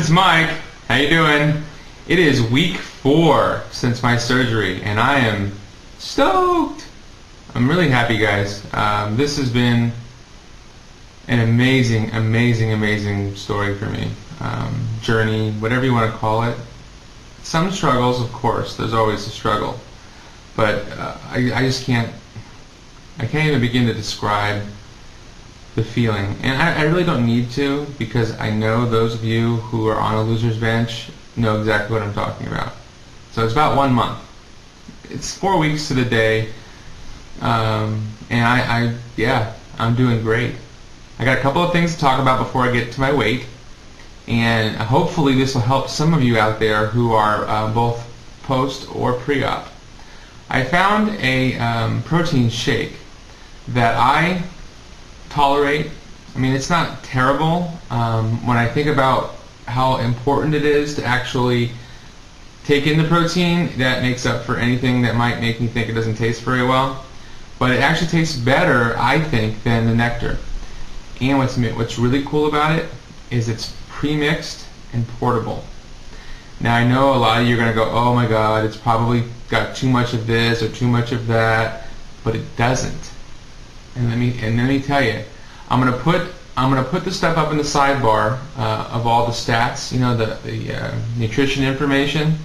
it's Mike. How you doing? It is week 4 since my surgery, and I am stoked. I'm really happy, guys. This has been an amazing story for me. Journey, whatever you want to call it. Some struggles, of course. There's always a struggle, but I just can't. I can't even begin to describe the feeling, and I really don't need to, because I know those of you who are on a loser's bench know exactly what I'm talking about. So it's about 1 month. It's 4 weeks to the day, and I'm doing great. I got a couple of things to talk about before I get to my weight, and hopefully this will help some of you out there who are both post or pre-op. I found a protein shake that I tolerate. I mean, it's not terrible when I think about how important it is to actually take in the protein. That makes up for anything that might make me think it doesn't taste very well. But it actually tastes better, I think, than the nectar. And what's really cool about it is it's pre-mixed and portable. Now, I know a lot of you are going to go, oh my god, it's probably got too much of this or too much of that, but it doesn't. And let me tell you, I'm gonna put the stuff up in the sidebar of all the stats, you know, the nutrition information,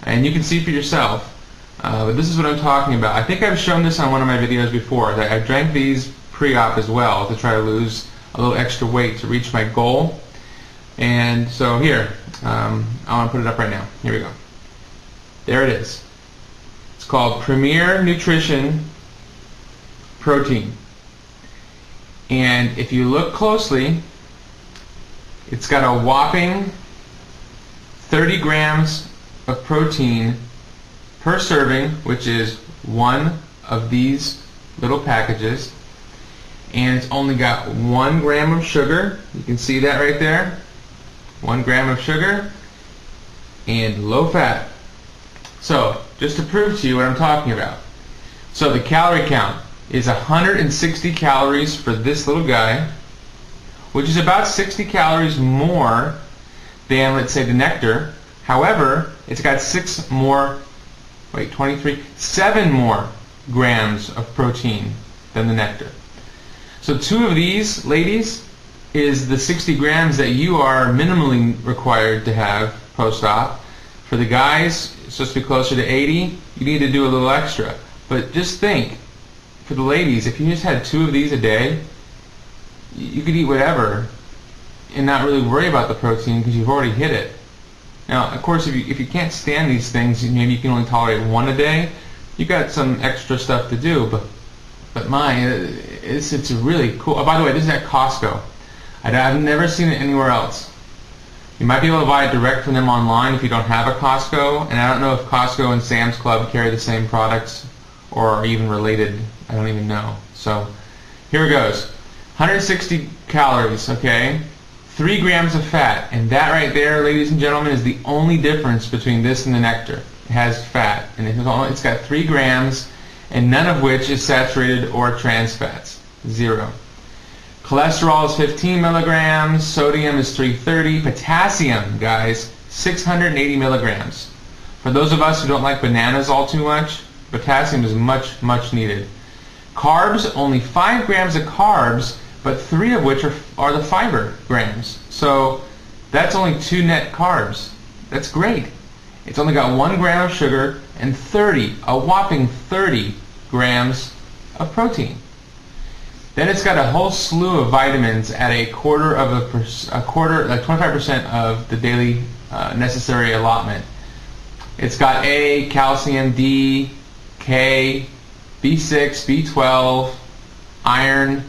and you can see for yourself. But this is what I'm talking about. I think I've shown this on one of my videos before. That I drank these pre-op as well to try to lose a little extra weight to reach my goal. And so here, I want to put it up right now. Here we go. There it is. It's called Premier Nutrition Protein, and if you look closely, it's got a whopping 30 grams of protein per serving, which is one of these little packages, and it's only got 1 gram of sugar. You can see that right there, 1 gram of sugar, and low fat. So just to prove to you what I'm talking about, so the calorie count is 160 calories for this little guy, which is about 60 calories more than, let's say, the nectar. However, it's got 7 more grams of protein than the nectar. So 2 of these, ladies, is the 60 grams that you are minimally required to have post-op. For the guys, it's supposed to be closer to 80. You need to do a little extra. But just think, for the ladies, if you just had 2 of these a day, you could eat whatever and not really worry about the protein because you've already hit it. Now, of course, if you can't stand these things, maybe you can only tolerate 1 a day. You got some extra stuff to do, but mine, it's really cool. Oh, by the way, this is at Costco. I've never seen it anywhere else. You might be able to buy it direct from them online if you don't have a Costco, and I don't know if Costco and Sam's Club carry the same products or are even related. I don't even know. So here it goes. 160 calories, okay? 3 grams of fat, and that right there, ladies and gentlemen, is the only difference between this and the nectar. It has fat, and it's got 3 grams, and none of which is saturated or trans fats. 0. Cholesterol is 15 milligrams, sodium is 330, potassium, guys, 680 milligrams. For those of us who don't like bananas all too much, potassium is much needed. Carbs, only 5 grams of carbs, but 3 of which are the fiber grams. So that's only 2 net carbs. That's great. It's only got 1 gram of sugar and a whopping 30 grams of protein. Then it's got a whole slew of vitamins at like 25% of the daily necessary allotment. It's got A, calcium, D, K, B6, B12, iron,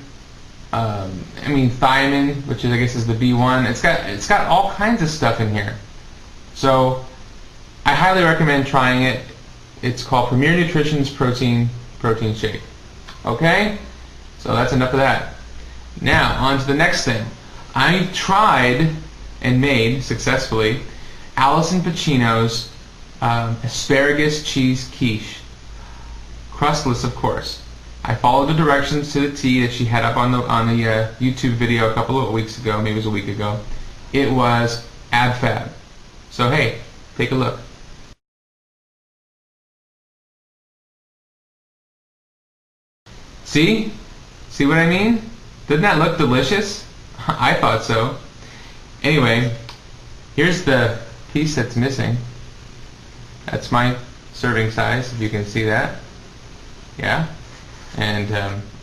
thiamine, which I guess is the B1. It's got all kinds of stuff in here. So I highly recommend trying it. It's called Premier Nutrition's Protein Shake. Okay? So that's enough of that. Now, on to the next thing. I tried and made successfully Alison Pacino's asparagus cheese quiche. Crustless, of course. I followed the directions to the T that she had up on the YouTube video a couple of weeks ago, maybe it was a week ago. It was ab fab. So hey, take a look. See? See what I mean? Doesn't that look delicious? I thought so. Anyway, here's the piece that's missing. That's my serving size, if you can see that. Yeah? And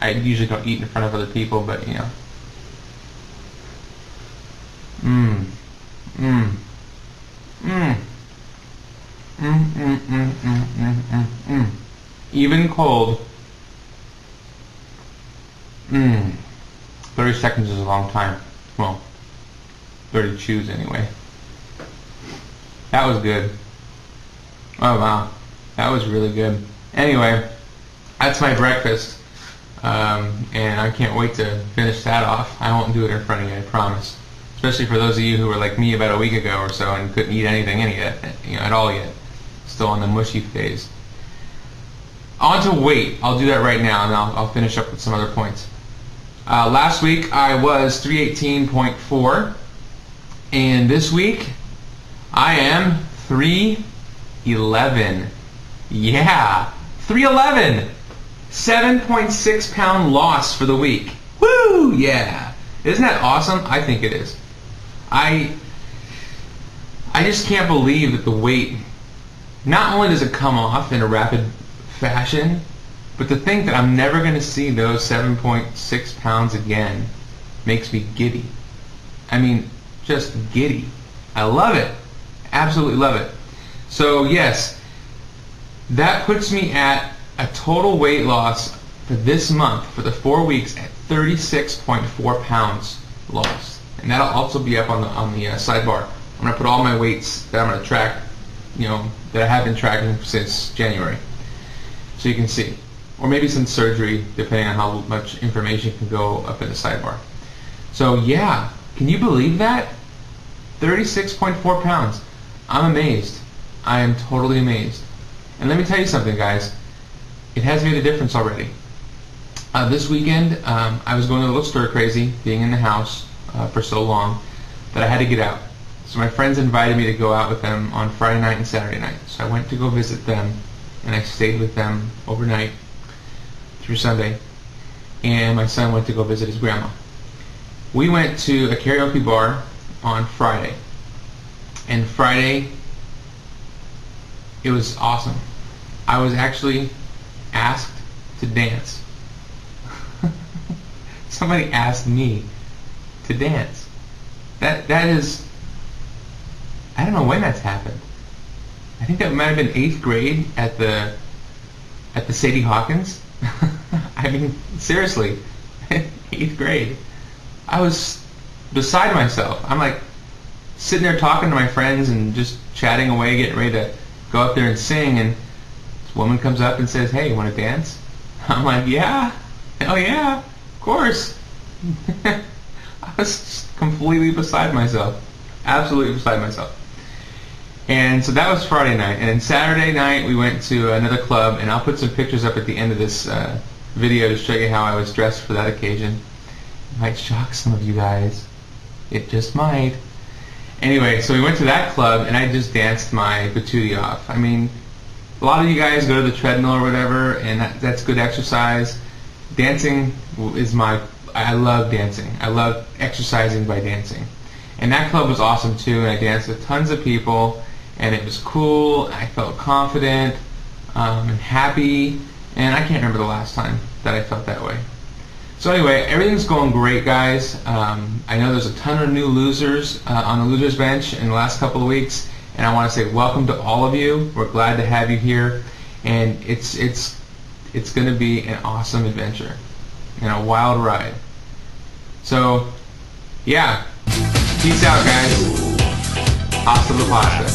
I usually don't eat in front of other people, but you know. Mmm. Mmm. Mmm. Mmm, mmm, mmm, mmm, mmm, mmm, mmm. Even cold. Mmm. 30 seconds is a long time. Well, 30 chews anyway. That was good. Oh wow. That was really good. Anyway, that's my breakfast. And I can't wait to finish that off. I won't do it in front of you, I promise. Especially for those of you who were like me about a week ago or so and couldn't eat anything at all yet. Still on the mushy phase. On to weight. I'll do that right now, and I'll finish up with some other points. Last week I was 318.4, and this week I am 311. Yeah, 311. 7.6 pound loss for the week. Woo! Yeah. Isn't that awesome? I think it is. I just can't believe that the weight, not only does it come off in a rapid fashion, but to think that I'm never going to see those 7.6 pounds again makes me giddy. I mean, just giddy. I love it. Absolutely love it. So yes, that puts me at a total weight loss for this month, for the 4 weeks, at 36.4 pounds lost. And that'll also be up on the sidebar. I'm going to put all my weights that I'm going to track, that I have been tracking since January. So you can see. Or maybe some surgery, depending on how much information can go up in the sidebar. So yeah, can you believe that? 36.4 pounds. I'm amazed. I am totally amazed. And let me tell you something, guys. It has made a difference already. This weekend, I was going a little stir crazy, being in the house for so long, that I had to get out. So my friends invited me to go out with them on Friday night and Saturday night. So I went to go visit them, and I stayed with them overnight through Sunday. And my son went to go visit his grandma. We went to a karaoke bar on Friday. And Friday, it was awesome. I was actually asked to dance. Somebody asked me to dance. That is, I don't know when that's happened. I think that might have been 8th grade at the Sadie Hawkins. I mean, seriously, 8th grade. I was beside myself. I'm like sitting there talking to my friends and just chatting away, getting ready to go up there and sing, and this woman comes up and says, "Hey, you want to dance?" I'm like, "Yeah, hell yeah, of course." I was completely beside myself. Absolutely beside myself. And so that was Friday night. And then Saturday night we went to another club, and I'll put some pictures up at the end of this video to show you how I was dressed for that occasion. It might shock some of you guys. It just might. Anyway, so we went to that club, and I just danced my patootie off. I mean, a lot of you guys go to the treadmill or whatever, and that's good exercise. Dancing is I love dancing. I love exercising by dancing. And that club was awesome too, and I danced with tons of people, and it was cool. I felt confident and happy, and I can't remember the last time that I felt that way. So anyway, everything's going great, guys. I know there's a ton of new losers on the losers bench in the last couple of weeks, and I want to say welcome to all of you. We're glad to have you here, and it's going to be an awesome adventure and a wild ride. So yeah, peace out, guys. Hasta la pasta.